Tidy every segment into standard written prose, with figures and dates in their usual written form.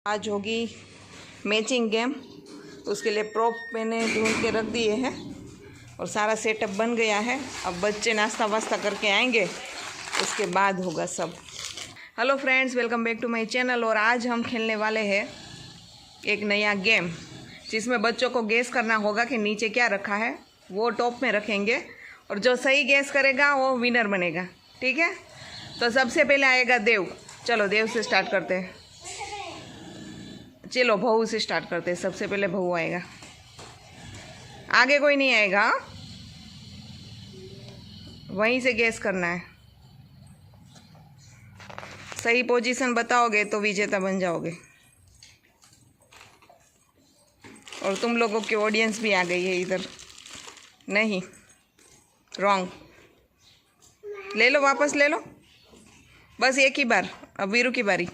आज होगी matching game. उसके लिए प्रॉप मैंने ढूंढ के रख दिए हैं और सारा सेटअप बन गया है। अब बच्चे नाश्ता वास्ता करके आएंगे, उसके बाद होगा सब। Hello friends, welcome back to my channel. और आज हम खेलने वाले हैं एक नया गेम, जिसमें बच्चों को गैस करना होगा कि नीचे क्या रखा है। वो टॉप में रखेंगे और जो सही गैस करेगा वो विनर बनेगा। ठीक है, तो सबसे पहले आएगा देव। चलो देव से स्टार्ट करते हैं। चलो भऊ से स्टार्ट करते हैं। सबसे पहले भऊ आएगा, आगे कोई नहीं आएगा। वहीं से गैस करना है। सही पोजीशन बताओगे तो विजेता बन जाओगे। और तुम लोगों की ऑडियंस भी आ गई है इधर। नहीं, रॉन्ग। ले लो, वापस ले लो। बस एक ही बार। अब वीरू की बारी।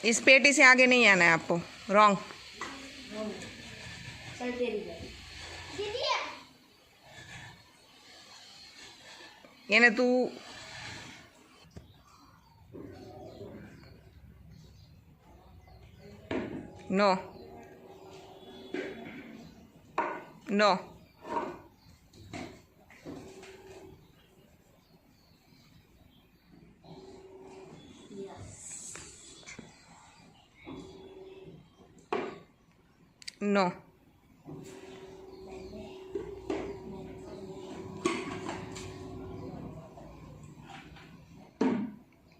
इस पेटी से आगे नहीं आना है आपको। रॉन्ग। यानी तू no no no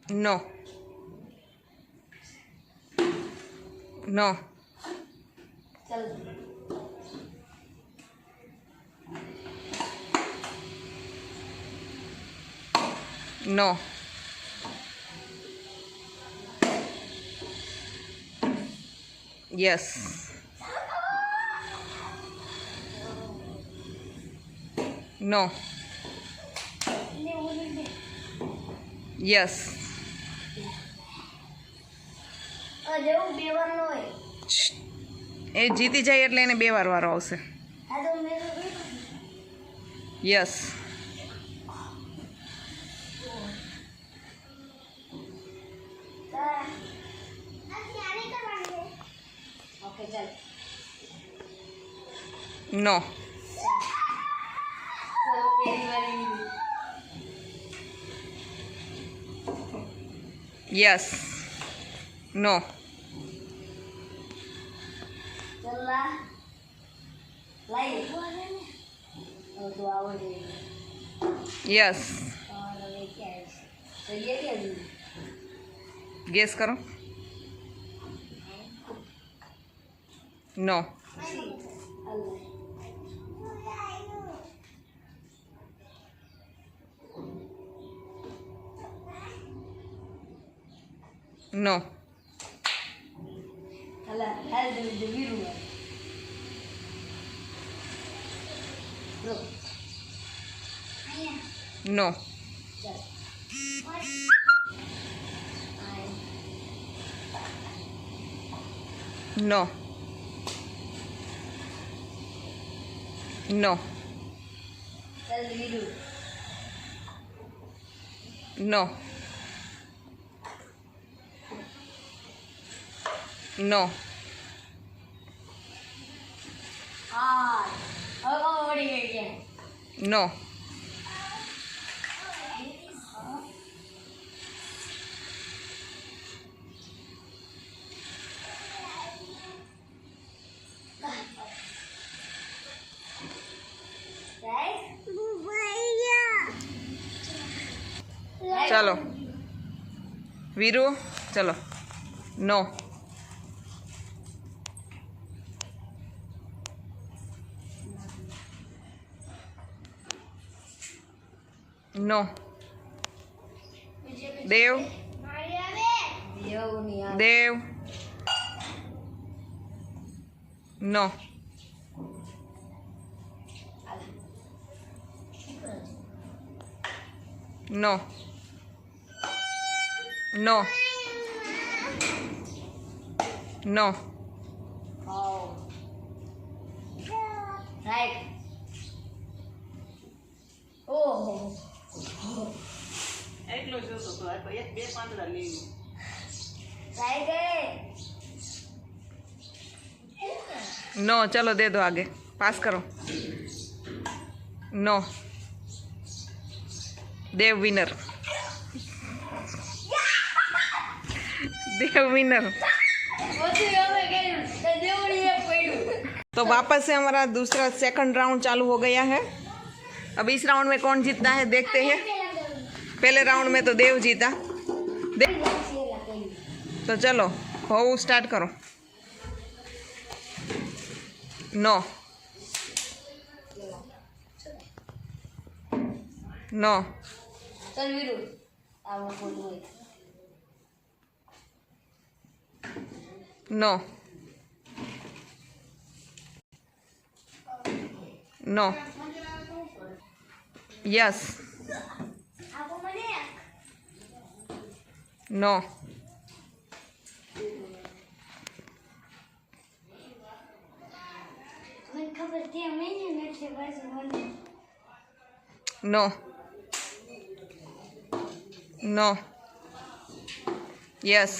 no no no yes no yes એ જીતી જાય એટલે એને બે વાર વારો આવશે. Yes no yes no yes guess करो. No no no no no no no no चलो वीरू, चलो. No no Dev Dev no no no no right. Oh એટલો જોતો તો આ એક બે પાંદડા લેવું. नो, चलो दे दो आगे, पास करो। नो, देव विनर। देव विनर। तो वापस से हमारा दूसरा सेकंड राउंड चालू हो गया है। अब इस राउंड में कौन जीतता है देखते हैं। पहले राउंड में तो देव जीता। तो चलो हो स्टार्ट करो। नो, नो, चल Veeru no, no, yes, no, no, no, yes,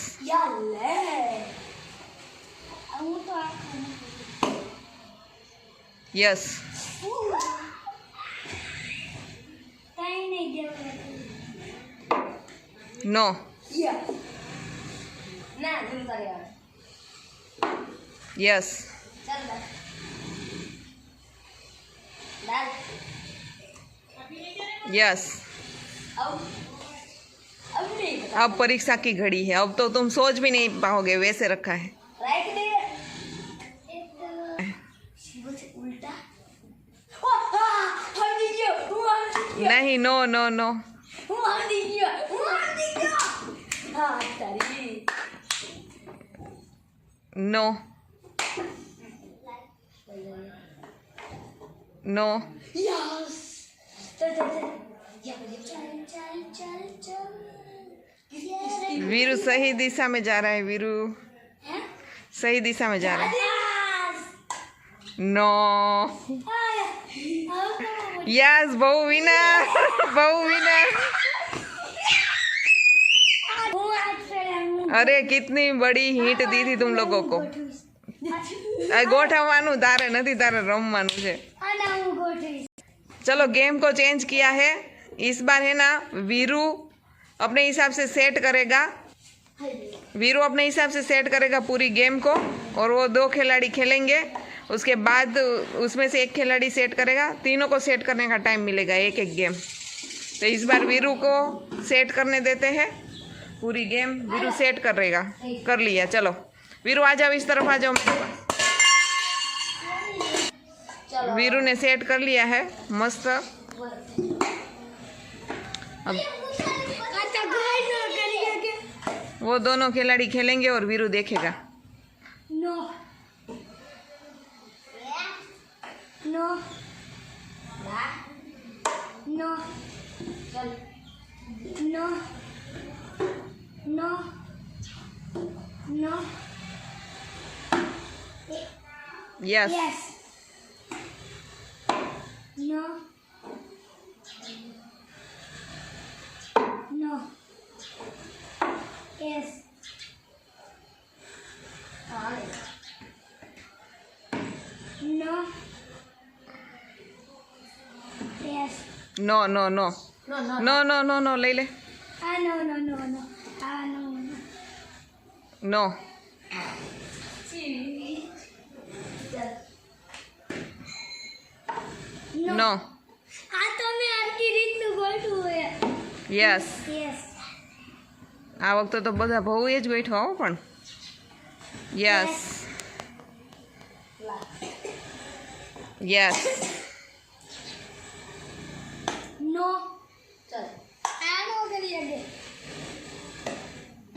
yes, no, yes, yes. अब परीक्षा की घड़ी है, अब तो तुम सोच भी नहीं पाओगे, वैसे रखा है। नहीं, no no no, no, no, Veeru सही दिशा में जा रहा है। वीरू सही दिशा में जा रहा है। नो, यस, बहु विनर, बहु विनर। अरे कितनी बड़ी हिंट दी थी तुम लोगों को। गोठवવાનું તારે નથી, તારે રમવાનું છે। चलो गेम को चेंज किया है। इस बार है ना वीरू अपने हिसाब से सेट करेगा। वीरू अपने हिसाब से सेट करेगा पूरी गेम को, और वो 2 खिलाड़ी खेलेंगे। उसके बाद उसमें से एक खिलाड़ी सेट करेगा। तीनों को सेट करने का टाइम मिलेगा, एक एक गेम। तो इस बार वीरू को सेट करने देते हैं पूरी गेम। वीरू सेट करेगा, कर लिया। चलो वीरू आ जाओ, इस तरफ आ जाओ मेरे पास। वीरू ने सेट कर लिया है मस्त। अब वो दोनों खिलाड़ी खेलेंगे और वीरू देखेगा। No, no, no, no, no, no, yes, no, no, yes, no, yes, no no no no no no no, ले ले। No no no no, no, no, हाँ तो मैं आपकी रीत में गोठવું है। यस। यस, આ વખતે તો બધા બહુ જ બેઠો હો પણ। યસ, યસ, नो, चल नो करिए आगे।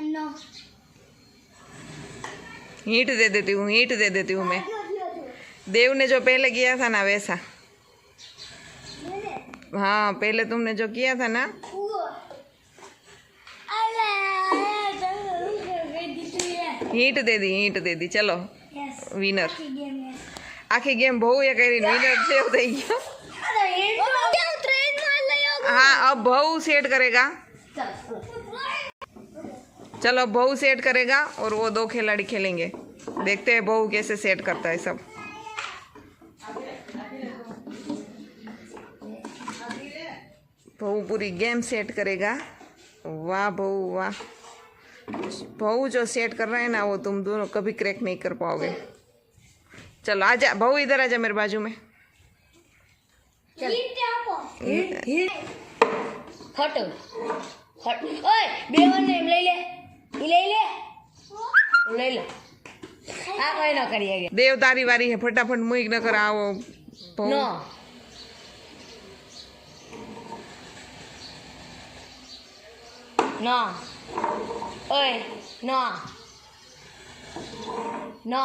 नो, हीट दे देती हूँ, हीट दे देती हूँ मैं। देव ने जो पहले किया था ना वैसा। हाँ, पहले तुमने जो किया था ना। हीट दे दी, हीट दे दी। चलो विनर। आखी गेम बहु ये करी, विनर देव થઈ ગયો। हाँ, अब बहु सेट करेगा। चलो बहू सेट करेगा और वो दो खिलाड़ी खेलेंगे। देखते हैं बहू कैसे सेट करता है सब। बहू पूरी गेम सेट करेगा। वाह बहू वाह। बहू जो सेट कर रहा है ना वो तुम दोनों कभी क्रैक नहीं कर पाओगे। चलो आजा बहू, इधर आजा मेरे बाजू में। हट हट ओए बेवन ने ले ले ले ले ले ले आ कोई ना करिए देव तारी वारी है, फटाफट मुई न कराओ बहू। नो नो ओए नो नो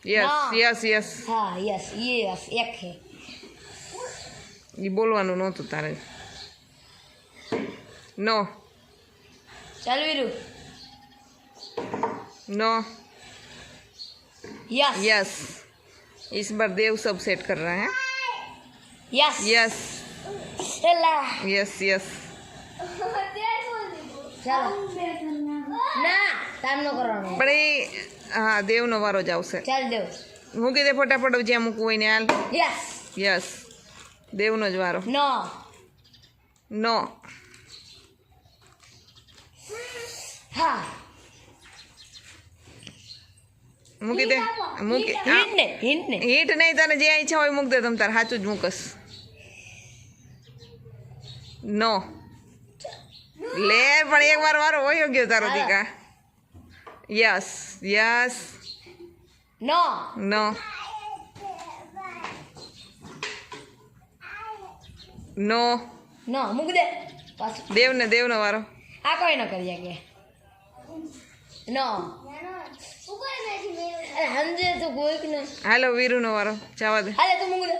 यस ના. यस यस हाँ यस यस एक है ये बोलવાનું નહોતું તારે। नो चल वीरू नो यस यस। इस बार देव सब सेट कर रहा है। यस यस चला यस यस। चलो ना ताम नो करવાનો પણ એ હા દેવનો વારો જ આવશે। चल देव મૂકી દે ફટાફટ જ્યાં મૂકવું હોય ને હાલ। यस યસ દેવનો જ વારો। नो નો हाँ મૂકી દે મૂકી हिंट ने હીટ નહીં, તને જે ઈચ્છા હોય મૂક દે, તમ તાર સાચું જ મૂકસ। નો લે પણ એક વાર વારો હોય ગયો તારો દીકા। યસ યસ नो નો નો नो मुक दे बस દેવનો વારો। आ कोई ना करिए के नो अरे हमजे तो कोई के ना હાલો વીરુનો વારો જવા દે। अरे तू मुक दे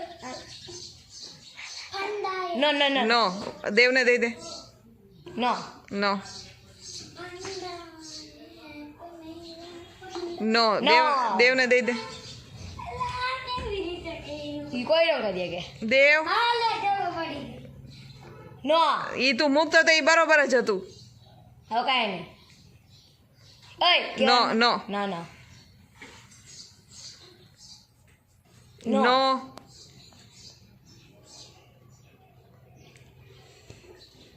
नो नो नो નો દેવને દઈ દે। नो નો નો દેવ દેવને દઈ દે। ये कोई ना करिए के દેવ नो ઈ તું મૂકતો તો ઈ બરોબર જ હતું। हो काय नहीं ओए नो नो ना ना no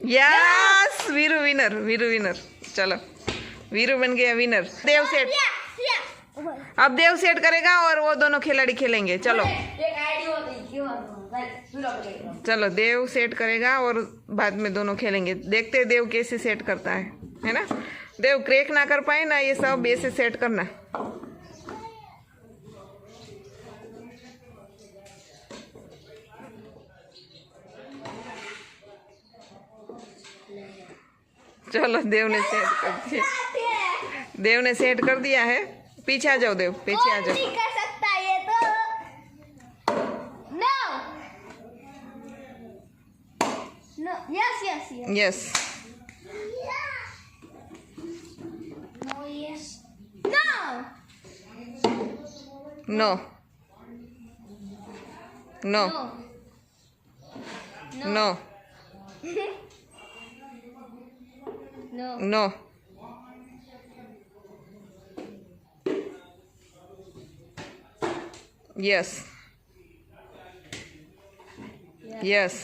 yes Veeru winner Veeru winner. चलो वीरू बन गया विनर। देव सेट अब देव सेट करेगा और वो दोनों खिलाड़ी खेलेंगे। चलो एक आईडी होती क्यों चलो देव सेट करेगा और बाद में दोनों खेलेंगे। देखते हैं देव कैसे सेट करता है ना। देव क्रैक ना कर पाए ना, ये सब ऐसे सेट करना। चलो देव ने सेट कर दिया, देव ने सेट कर दिया है। पीछे आ जाओ देव, पीछे आ जाओ। कर सकता ये तो no no yes yes yes no yes no no no no no no yes yes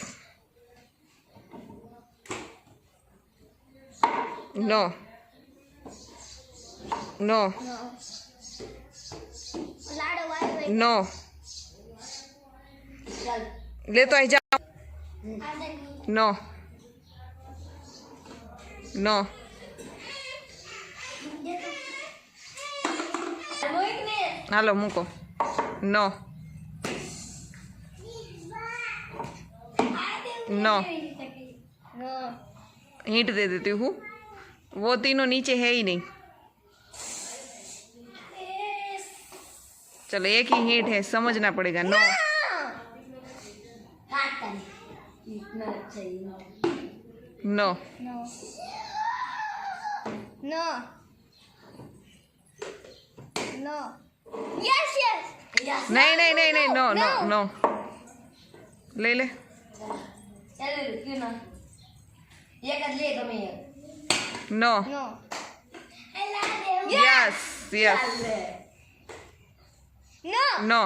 no no लाडो वाई नो चल ले तो आई जाओ। नो नो હાલો મૂકો। નો नो नो हिंट दे देती हूँ, वो तीनों नीचे है ही नहीं। चलो एक ही हिंट है, समझना पड़ेगा। नो इतना अच्छा ही no no no no yes yes नहीं नहीं नहीं नहीं नो नो नो ले ले। चल क्यों ना ये कर ले तुम्हें no no yes yes no no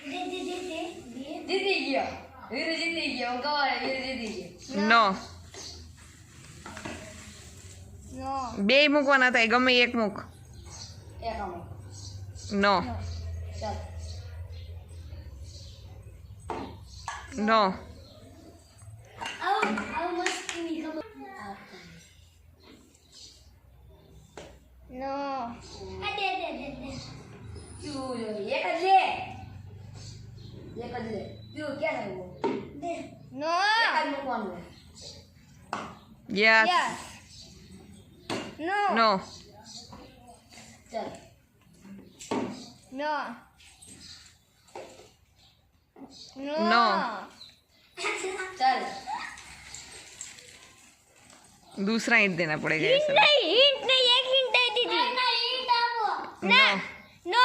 જીતી ગયો વીરુ જીતી ગયો હું કહું વીરુ જીતી ગયો નો નો બે મૂકવાના થાય ગમે એક મૂક એક આમ નો ચાલ નો આવ મસ્તી ખબર નો આ દે તું એક જ લે તું ક્યાં આવ્યો દે નો એક જ મૂકવાનું યસ યસ નો નો ચાલ નો नो चल दूसरा ईंट देना पड़ेगा ऐसा हिंट नहीं एक हिंट दे दीजिए ના ઈટ આપો नो नो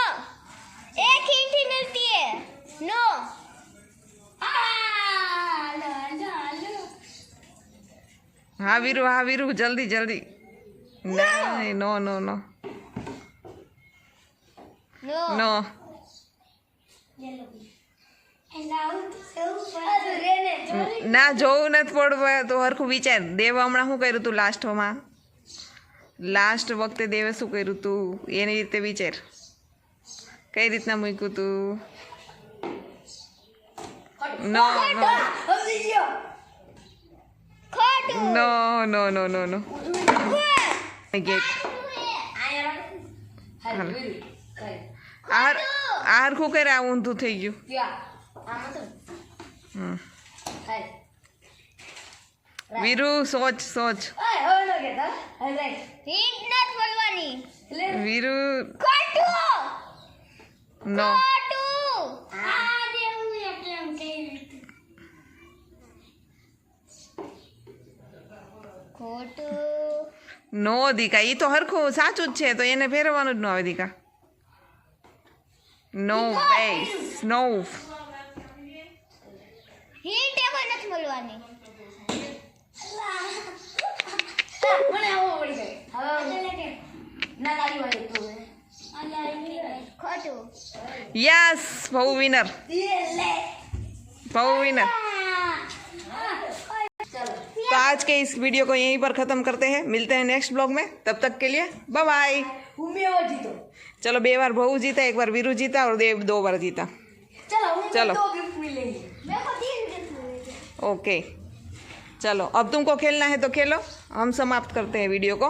एक हिंट ही मिलती है नो લો हाँ वीरू जल्दी जल्दी नहीं no no no no no એના આઉટ સેવ અરે રેને ના જોવું નથી પડવું તો હરખું વિચાર દેવ હમણાં શું કર્યું તું લાસ્ટમાં લાસ્ટ વખતે દેવે શું કર્યું તું એની રીતે વિચાર કઈ રીતના મૂક્યું તું નો નો સમજી ગયો ખોટું નો નો નો નો નો ગેટ આયા હાલ વીરુ કઈ આ હરખું કરે આ ઊંધું થઈ ગયું ક્યાં આમાં તો હમ. હાલ વીરુ સોચ સોચ ઓય હવે નો કેતા હાલ રાઈટ હિંટ નત બોલવાની લે વીરુ ખોટું નો ખોટું આ દેવું એટલે એમ કઈ રીતે ખોટું નો દીકા એ તો હરખું સાચું જ છે તો એને ફેરવવાનું જ ન આવે દીકા નો બેસ નો હિંટ એ કોઈ નથી બોલવાની મને આવો પડી ગઈ હવે ના લાગી વાળી તું ખોટું यस बहु विनर લે बहु विनर चलो तो आज के इस वीडियो को यहीं पर ख़त्म करते हैं मिलते हैं नेक्स्ट ब्लॉग में तब तक के लिए बाय बाय उमेओ जीतो चलो 2 बार बहु जीता 1 बार वीरू जीता और देव 2 बार जीता चलो चलो। 2 गिफ्ट मिलेंगे मेरे को 3 गिफ्ट मिलेंगे ओके चलो अब तुमको खेलना है तो खेलो हम समाप्त करते हैं वीडियो को